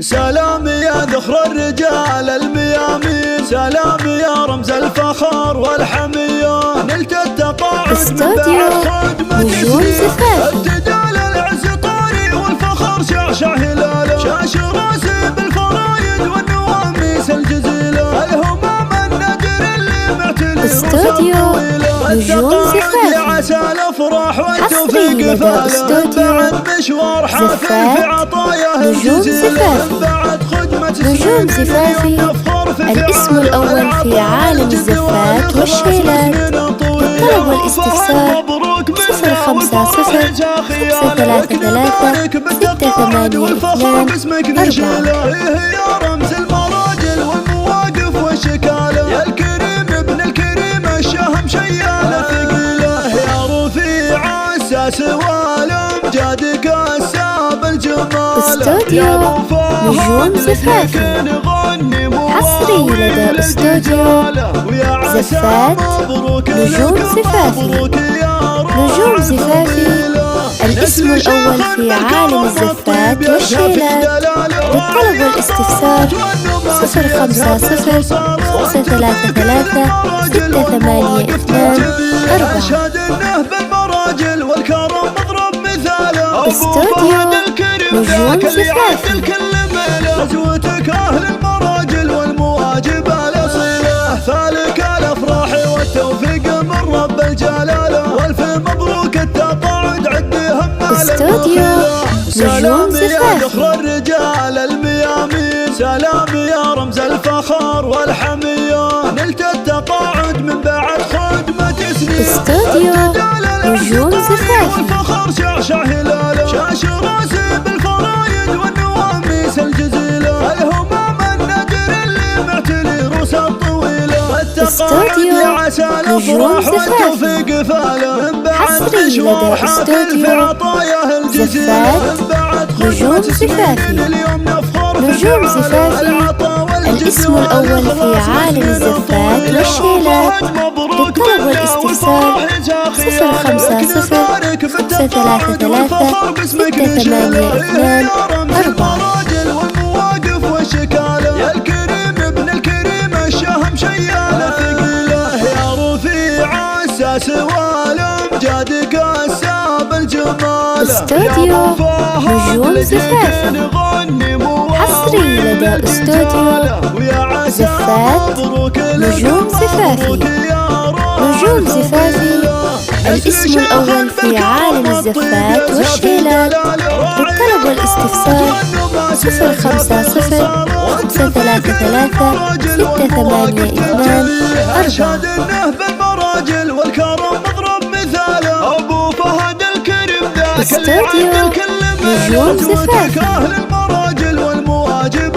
سلام يا ذخر الرجال الميامين، سلام يا رمز الفخر والحمية، نلت التقاعد من بعد خدمة سنين، ابتدال العز طاري والفخر شعشع هلاله، شاش راسي بالفرايد والنواميس الجزيلة، الهموم النادر اللي معتلي استوديو نجوم زفاف عسى الافراح والتوفيق فاله، بعد مشوار حافل في عطاياه الجزيلة، بعد خدمة نجوم زفافي الاسم الأول في عالم الزفات والشيلات. للطلب والاستفسار 050 يا رمز المراجل والمواقف والشكالة، يا الكريم ابن الكريم الشهم شيالة ثقيلة، يا رفيع الساس والامجاد كساب الجمال. استوديو نجوم زفافي حصري لدى استوديو زفات نجوم زفافي. نجوم زفافي الاسم الأول في عالم الزفات والشيلات. للطلب والاستفسار 050-533-682-4. استوديو نجوم زفافي. غزوتك أهل المراجل والمواجب الأصيلة، فالك الأفراح والتوفيق من رب الجلالة، والف مبروك التقاعد عد هم استوديو نجوم زفافي. ذخر الرجال الميامين، سلام يا رمز الفخر والحمية، نلت التقاعد من بعد خدمة سنين، استوديو نجوم زفافي. والفخر شعشع هلاله، شاش راسي بالفرايد والنواميس الجزيلة، الهموم النادر اللي معتلي روس الطويلة، استوديو نجوم والتوفيق فاله، من بعد حصري لدى استوديو زفات نجوم زفافي. نجوم زفافي الاسم الأول في عالم الزفات والشيلات. للطلب والاستفسار 050-533-682-4. يا الكريم ابن الكريم الشهم شيالة ثقيلة، يا رفيع الساس والامجاد كساب الجمال. استوديو نجوم زفافي حصري لدى استوديو زفات نجوم زفافي. نجوم زفافي الاسم الأول في عالم الزفات والشيلات. للطلب والاستفسار 050-533-682-4. أشهد إنه بالمراجل والكرم مضرب مثاله، أبو فهد الكريم ذاك استوديو نجوم زفافي. أهل المراجل والمواجب